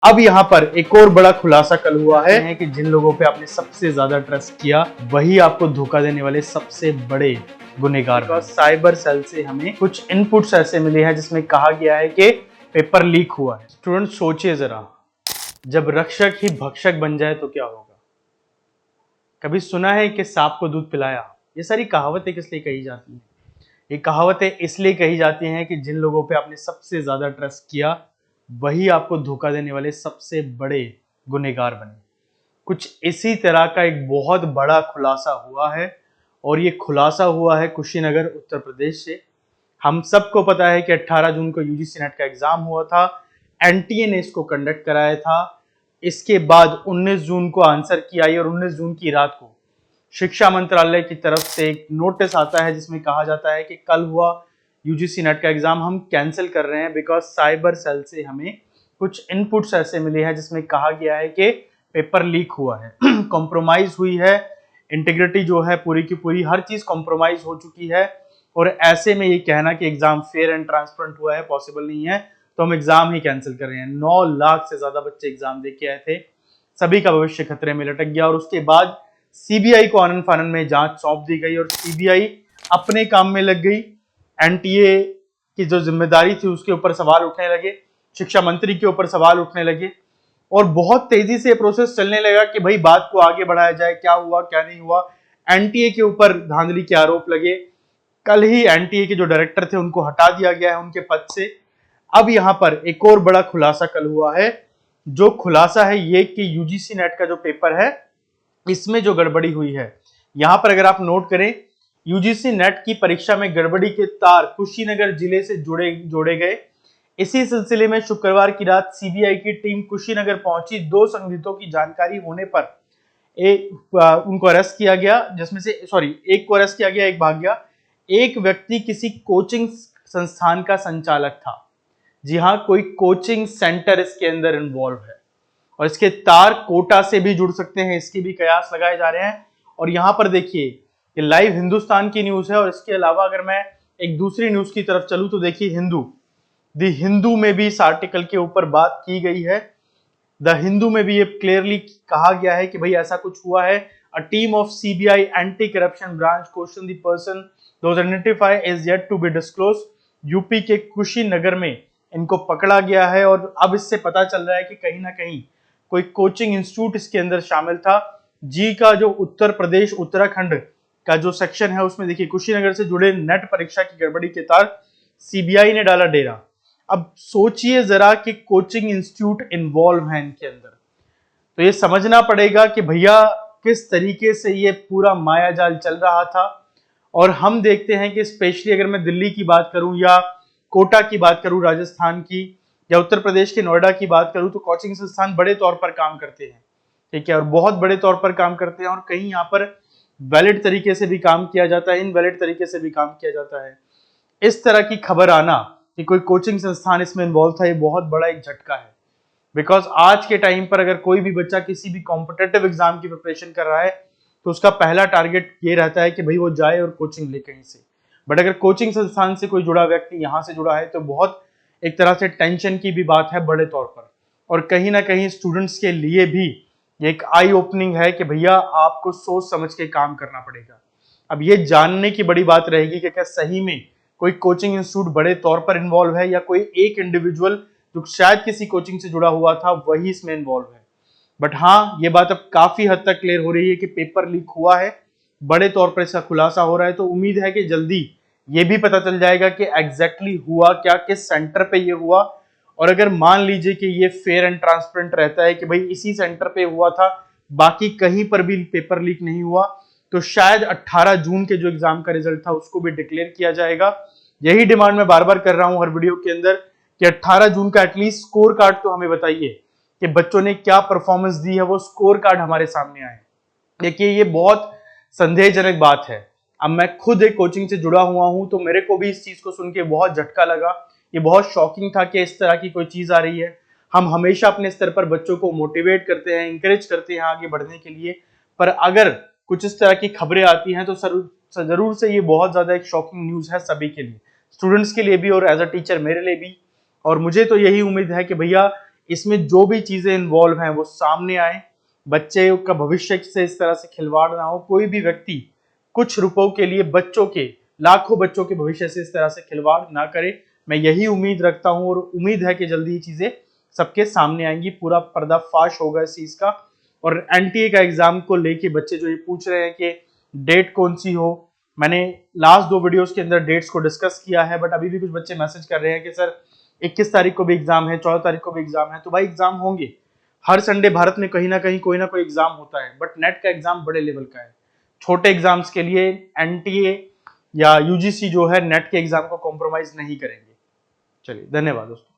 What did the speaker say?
अब यहाँ पर एक और बड़ा खुलासा कल हुआ है कि जिन लोगों पे आपने सबसे ज्यादा ट्रस्ट किया वही आपको धोखा देने वाले सबसे बड़े गुनहगार। साइबर सेल से हमें कुछ इनपुट्स ऐसे मिले हैं जिसमें कहा गया है कि पेपर लीक हुआ है। स्टूडेंट सोचिए जरा, जब रक्षक ही भक्षक बन जाए तो क्या होगा। कभी सुना है कि सांप को दूध पिलाया? ये सारी कहावतें किस लिए कही जाती हैं? ये कहावतें इसलिए कही जाती हैं कि जिन लोगों पे आपने सबसे ज्यादा ट्रस्ट किया वही आपको धोखा देने वाले सबसे बड़े गुनहगार बने। कुछ इसी तरह का एक बहुत बड़ा खुलासा हुआ है और ये खुलासा हुआ है कुशीनगर उत्तर प्रदेश से। हम सबको पता है कि 18 जून को यूजीसी नेट का एग्जाम हुआ था, एनटीए ने इसको कंडक्ट कराया था। इसके बाद 19 जून को आंसर की आई और 19 जून की रात को शिक्षा मंत्रालय की तरफ से एक नोटिस आता है जिसमें कहा जाता है कि कल हुआ यूजीसी नेट का एग्जाम हम कैंसिल कर रहे हैं बिकॉज साइबर सेल से हमें कुछ इनपुट्स ऐसे मिले हैं जिसमें कहा गया है कि पेपर लीक हुआ है, कॉम्प्रोमाइज हुई है, इंटीग्रिटी जो है पूरी की पूरी हर चीज कॉम्प्रोमाइज हो चुकी है। और ऐसे में ये कहना कि एग्जाम फेयर एंड ट्रांसपेरेंट हुआ है पॉसिबल नहीं है, तो हम एग्जाम ही कैंसिल कर रहे हैं। 9 लाख से ज्यादा बच्चे एग्जाम दे के आए थे, सभी का भविष्य खतरे में लटक गया। और उसके बाद सीबीआई को आनन फानन में जांच सौंप दी गई और सीबीआई अपने काम में लग गई। एनटीए की जो जिम्मेदारी थी उसके ऊपर सवाल उठने लगे, शिक्षा मंत्री के ऊपर सवाल उठने लगे और बहुत तेजी से प्रोसेस चलने लगा कि भाई बात को आगे बढ़ाया जाए, क्या हुआ क्या नहीं हुआ। एनटीए के ऊपर धांधली के आरोप लगे। कल ही एनटीए के जो डायरेक्टर थे उनको हटा दिया गया है उनके पद से। अब यहाँ पर एक और बड़ा खुलासा कल हुआ है। जो खुलासा है ये कि यूजीसी नेट का जो पेपर है इसमें जो गड़बड़ी हुई है, यहां पर अगर आप नोट करें, यूजीसी नेट की परीक्षा में गड़बड़ी के तार कुशीनगर जिले से जोड़े गए। इसी सिलसिले में शुक्रवार की रात सीबीआई की टीम कुशीनगर पहुंची। 2 संदिग्धों की जानकारी होने पर उनको अरेस्ट किया गया, जिसमें से एक को अरेस्ट किया गया, एक भाग गया। एक व्यक्ति किसी कोचिंग संस्थान का संचालक था। जी हाँ, कोई कोचिंग सेंटर इसके अंदर इन्वॉल्व है और इसके तार कोटा से भी जुड़ सकते हैं, इसके भी कयास लगाए जा रहे हैं। और यहां पर देखिए ये लाइव हिंदुस्तान की न्यूज है और इसके अलावा अगर मैं एक दूसरी न्यूज की तरफ चलूं तो देखिए द हिंदू में भी इस आर्टिकल के ऊपर बात की गई है। द हिंदू में भी ये क्लियरली कहा गया है कि भाई ऐसा कुछ हुआ है। A team of CBI anti corruption branch question the person those identify is yet to be disclose. UP के कुशीनगर में इनको पकड़ा गया है और अब इससे पता चल रहा है कि कहीं ना कहीं कोई कोचिंग इंस्टीट्यूट इसके अंदर शामिल था। जी का जो उत्तर प्रदेश उत्तराखंड का जो सेक्शन है उसमें देखिए कुशीनगर से जुड़े नेट परीक्षा की गड़बड़ी के तार सीबीआई ने डाला डेरा। अब सोचिए जरा कि कोचिंग इंस्टीट्यूट इन्वॉल्व है इनके अंदर, तो ये समझना पड़ेगा कि भैया किस तरीके से ये पूरा मायाजाल चल रहा था। और हम देखते हैं कि स्पेशली अगर मैं दिल्ली की बात करूं या कोटा की बात करूं, राजस्थान की या उत्तर प्रदेश के नोएडा की बात करूं, तो कोचिंग संस्थान बड़े तौर पर काम करते हैं, ठीक है, और बहुत बड़े तौर पर काम करते हैं और कहीं यहाँ पर वैलिड तरीके से भी काम किया जाता है, इनवैलिड तरीके से भी काम किया जाता है। इस तरह की खबर आना कि कोई कोचिंग संस्थान इसमें इन्वॉल्व था, ये बहुत बड़ा एक झटका है। बिकॉज आज के टाइम पर अगर कोई भी बच्चा किसी भी कॉम्पिटेटिव एग्जाम की प्रिपरेशन कर रहा है तो उसका पहला टारगेट ये रहता है कि भाई वो जाए और कोचिंग ले कहीं से। बट अगर कोचिंग संस्थान से कोई जुड़ा व्यक्ति यहाँ से जुड़ा है तो बहुत एक तरह से टेंशन की भी बात है बड़े तौर पर। और कहीं ना कहीं स्टूडेंट्स के लिए भी एक आई ओपनिंग है कि भैया आपको सोच समझ के काम करना पड़ेगा। अब ये जानने की बड़ी बात रहेगी कि क्या सही में कोई कोचिंग इंस्टीट्यूट बड़े तौर पर इन्वॉल्व है या कोई एक इंडिविजुअल जो शायद किसी कोचिंग से जुड़ा हुआ था वही इसमें इन्वॉल्व है। बट हाँ, ये बात अब काफी हद तक क्लियर हो रही है कि पेपर लीक हुआ है, बड़े तौर पर इसका खुलासा हो रहा है। तो उम्मीद है कि जल्दी ये भी पता चल जाएगा कि एग्जैक्टली हुआ क्या, किस सेंटर पे ये हुआ। और अगर मान लीजिए कि ये फेयर एंड ट्रांसपेरेंट रहता है कि भाई इसी सेंटर पे हुआ था, बाकी कहीं पर भी पेपर लीक नहीं हुआ, तो शायद 18 जून के जो एग्जाम का रिजल्ट था उसको भी डिक्लेयर किया जाएगा। यही डिमांड मैं बार बार कर रहा हूं हर वीडियो के अंदर कि 18 जून का एटलीस्ट स्कोर कार्ड तो हमें बताइए कि बच्चों ने क्या परफॉर्मेंस दी है, वो स्कोर कार्ड हमारे सामने आए। देखिए ये बहुत संदेहजनक बात है। अब मैं खुद एक कोचिंग से जुड़ा हुआ हूं तो मेरे को भी इस चीज को सुन के बहुत झटका लगा। ये बहुत शॉकिंग था कि इस तरह की कोई चीज आ रही है। हम हमेशा अपने स्तर पर बच्चों को मोटिवेट करते हैं, इंकरेज करते हैं आगे बढ़ने के लिए, पर अगर कुछ इस तरह की खबरें आती हैं तो जरूर से ये बहुत ज्यादा एक शॉकिंग न्यूज है सभी के लिए, स्टूडेंट्स के लिए भी और एज अ टीचर मेरे लिए भी। और मुझे तो यही उम्मीद है कि भैया इसमें जो भी चीजें इन्वॉल्व हैं वो सामने आए, बच्चे का भविष्य से इस तरह से खिलवाड़ ना हो। कोई भी व्यक्ति कुछ रुपयों के लिए बच्चों के, लाखों बच्चों के भविष्य से इस तरह से खिलवाड़ ना करे। मैं यही उम्मीद रखता हूं और उम्मीद है कि जल्दी ही चीजें सबके सामने आएंगी, पूरा पर्दाफाश होगा इस चीज का। और एनटीए का एग्जाम को लेके बच्चे जो ये पूछ रहे हैं कि डेट कौन सी हो, मैंने लास्ट 2 वीडियोस के अंदर डेट्स को डिस्कस किया है, बट अभी भी कुछ बच्चे मैसेज कर रहे हैं कि सर 21 तारीख को भी एग्जाम है, 14 तारीख को भी एग्जाम है। तो भाई एग्जाम होंगे, हर संडे भारत में कहीं ना कहीं कोई ना कोई एग्जाम होता है, बट नेट का एग्जाम बड़े लेवल का है। छोटे एग्जाम्स के लिए एनटीए या यूजीसी जो है नेट के एग्जाम को कॉम्प्रोमाइज नहीं करेंगे। चलिए, धन्यवाद दोस्तों।